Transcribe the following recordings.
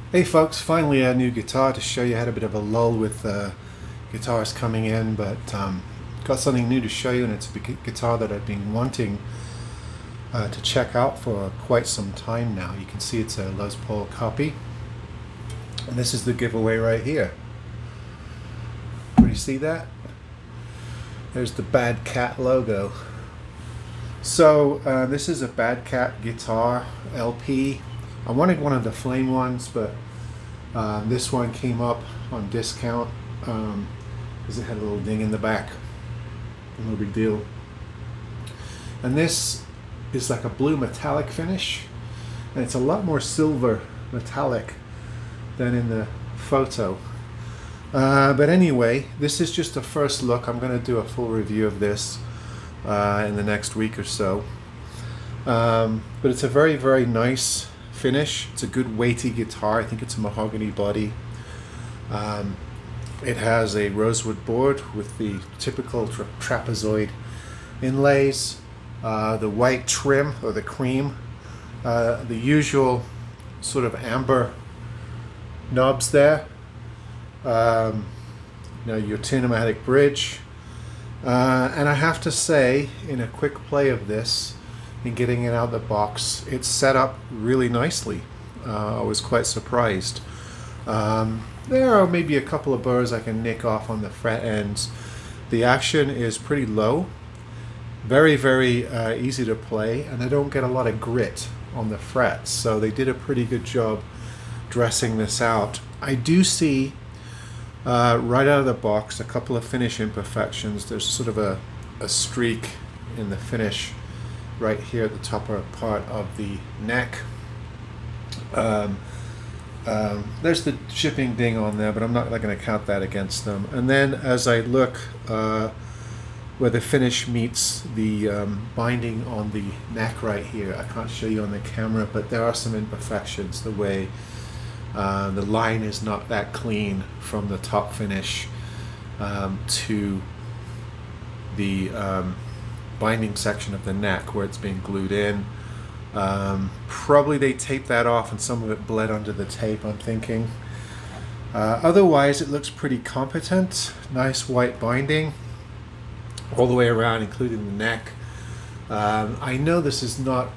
Hey folks, finally a new guitar to show you. I had a bit of a lull with guitars coming in, but got something new to show you, and it's a guitar that I've been wanting to check out for quite some time now. You can see it's a Les Paul copy, and this is the giveaway right here. Do you see that? There's the Bad Cat logo. So this is a Bad Cat guitar LP. I wanted one of the flame ones, but this one came up on discount because it had a little ding in the back. No big deal. And this is like a blue metallic finish, and it's a lot more silver metallic than in the photo. But anyway, this is just a first look. I'm going to do a full review of this in the next week or so. But it's a very, very nice finish. It's a good weighty guitar. I think it's a mahogany body. It has a rosewood board with the typical trapezoid inlays, the white trim or the cream, the usual sort of amber knobs there, your tinematic bridge, and I have to say, in a quick play of this, in getting it out of the box, it's set up really nicely. I was quite surprised. There are maybe a couple of burrs I can nick off on the fret ends. The action is pretty low, very, very easy to play, and I don't get a lot of grit on the frets, so they did a pretty good job dressing this out. I do see right out of the box a couple of finish imperfections. There's sort of a streak in the finish right here at the top part of the neck. There's the shipping ding on there, but I'm not going to count that against them. And then as I look where the finish meets the binding on the neck right here, I can't show you on the camera, but there are some imperfections. The way the line is not that clean from the top finish to the binding section of the neck where it's being glued in. Probably they taped that off and some of it bled under the tape, I'm thinking. Otherwise it looks pretty competent. Nice white binding all the way around, including the neck. I know this is not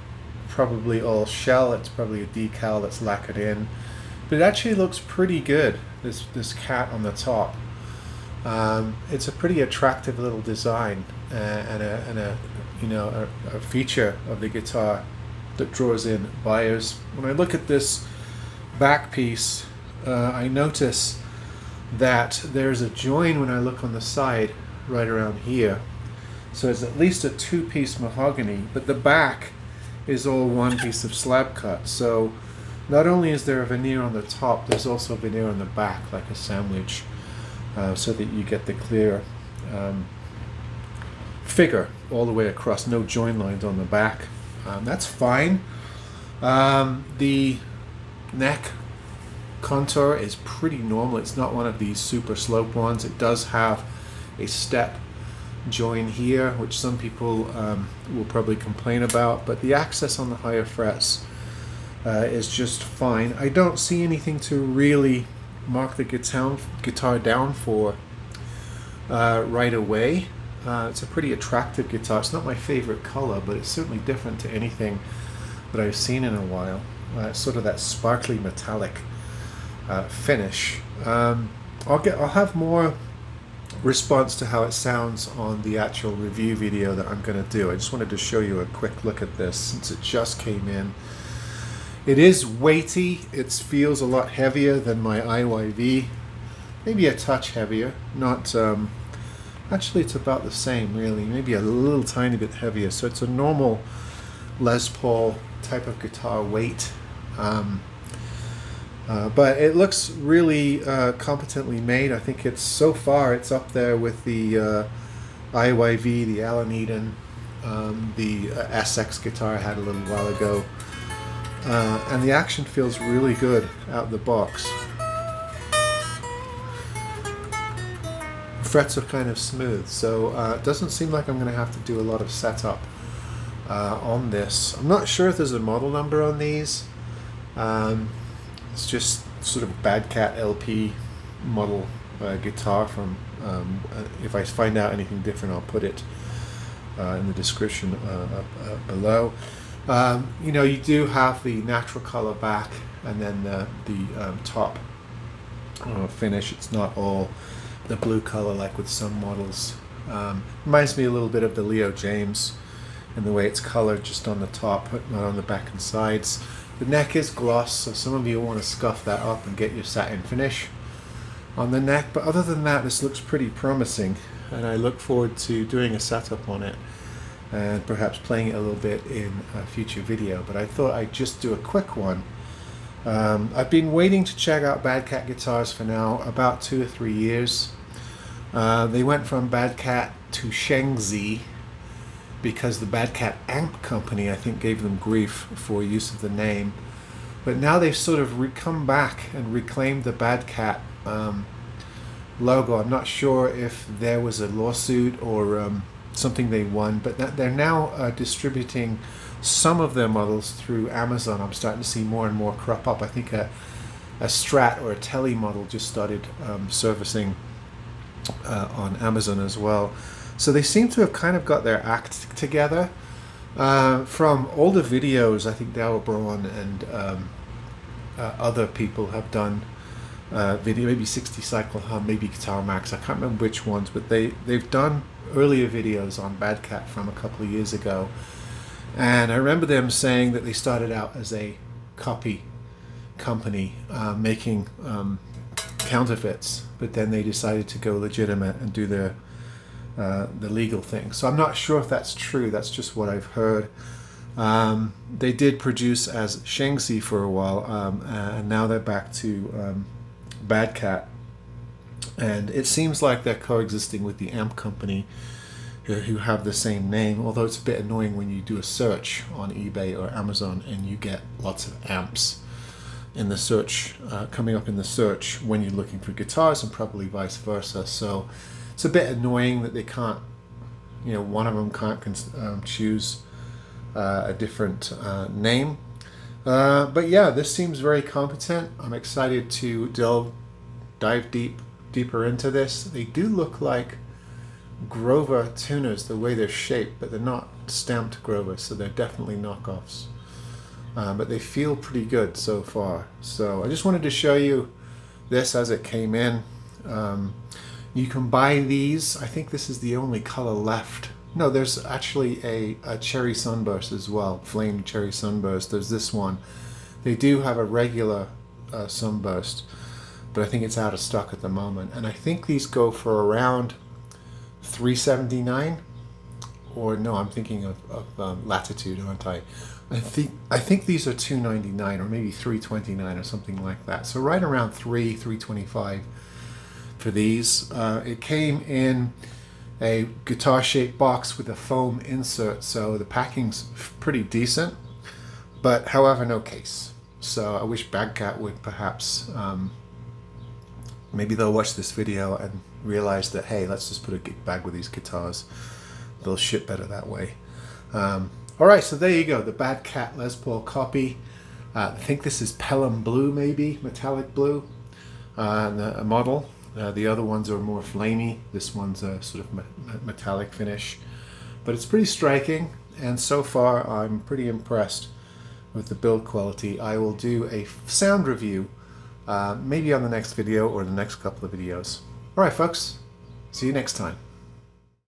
probably all shell, it's probably a decal that's lacquered in, but it actually looks pretty good, this cat on the top. It's a pretty attractive little design and a feature of the guitar that draws in buyers. When I look at this back piece, I notice that there's a join when I look on the side right around here. So it's at least a two-piece mahogany, but the back is all one piece of slab cut. So not only is there a veneer on the top, there's also a veneer on the back, like a sandwich. So that you get the clear figure all the way across, no join lines on the back. That's fine. The neck contour is pretty normal. It's not one of these super sloped ones. It does have a step join here, which some people will probably complain about, but the access on the higher frets is just fine. I don't see anything to really mark the guitar down for right away. It's a pretty attractive guitar. It's not my favorite color, but it's certainly different to anything that I've seen in a while. It's sort of that sparkly metallic finish. I'll have more response to how it sounds on the actual review video that I'm going to do. I just wanted to show you a quick look at this since it just came in. It is weighty. It feels a lot heavier than my IYV, maybe a touch heavier. Not actually, it's about the same, really. Maybe a little tiny bit heavier. So it's a normal Les Paul type of guitar weight, but it looks really competently made. I think it's so far it's up there with the IYV, the Alan Eden, the SX guitar I had a little while ago. And the action feels really good out the box. Frets are kind of smooth, so it doesn't seem like I'm going to have to do a lot of setup on this. I'm not sure if there's a model number on these. It's just sort of Bandcamp LP model guitar from. If I find out anything different, I'll put it in the description below. You know, you do have the natural color back, and then the top finish. It's not all the blue color like with some models. Reminds me a little bit of the Leo James in the way it's colored just on the top, but not on the back and sides. The neck is gloss, so some of you want to scuff that up and get your satin finish on the neck. But other than that, this looks pretty promising, and I look forward to doing a setup on it and perhaps playing it a little bit in a future video. But I thought I'd just do a quick one. I've been waiting to check out Bandcamp guitars for now about 2 or 3 years. They went from Bandcamp to Shengzi because the Bandcamp amp company, I think, gave them grief for use of the name. But now they've sort of come back and reclaimed the Bandcamp logo. I'm not sure if there was a lawsuit or something they won, but they're now distributing some of their models through Amazon. I'm starting to see more and more crop up. I think a Strat or a Tele model just started servicing on Amazon as well. So they seem to have kind of got their act together. From older videos, I think Darryl Braun and other people have done video, maybe 60 Cycle Hum, maybe Guitar Max, I can't remember which ones, but they've done earlier videos on Bandcamp from a couple of years ago. And I remember them saying that they started out as a copy company making counterfeits, but then they decided to go legitimate and do the legal thing. So I'm not sure if that's true. That's just what I've heard. They did produce as Shengzi for a while, and now they're back to Bandcamp. And it seems like they're coexisting with the amp company who have the same name, although it's a bit annoying when you do a search on eBay or Amazon and you get lots of amps in the search, coming up in the search when you're looking for guitars, and probably vice versa. So it's a bit annoying that they can't, you know, one of them can't choose a different name. But yeah, this seems very competent. I'm excited to dive deeper into this. They do look like Grover tuners the way they're shaped, but they're not stamped Grover, so they're definitely knockoffs. But they feel pretty good so far. So I just wanted to show you this as it came in. You can buy these. I think this is the only color left. No, there's actually a Cherry Sunburst as well, Flame Cherry Sunburst. There's this one. They do have a regular Sunburst, but I think it's out of stock at the moment. And I think these go for around $379, or no, I'm thinking of Latitude, aren't I? I think these are $299 or maybe $329 or something like that. So right around $325 for these. It came in a guitar-shaped box with a foam insert, so the packing's pretty decent. But however, no case. So I wish Bandcamp would perhaps maybe they'll watch this video and realize that, hey, let's just put a gig bag with these guitars. They'll ship better that way. Alright, so there you go, the Bandcamp Les Paul copy. I think this is Pelham Blue, maybe, metallic blue, a model. The other ones are more flamey. This one's a sort of metallic finish. But it's pretty striking, and so far I'm pretty impressed with the build quality. I will do a sound review maybe on the next video or the next couple of videos. Alright folks, see you next time.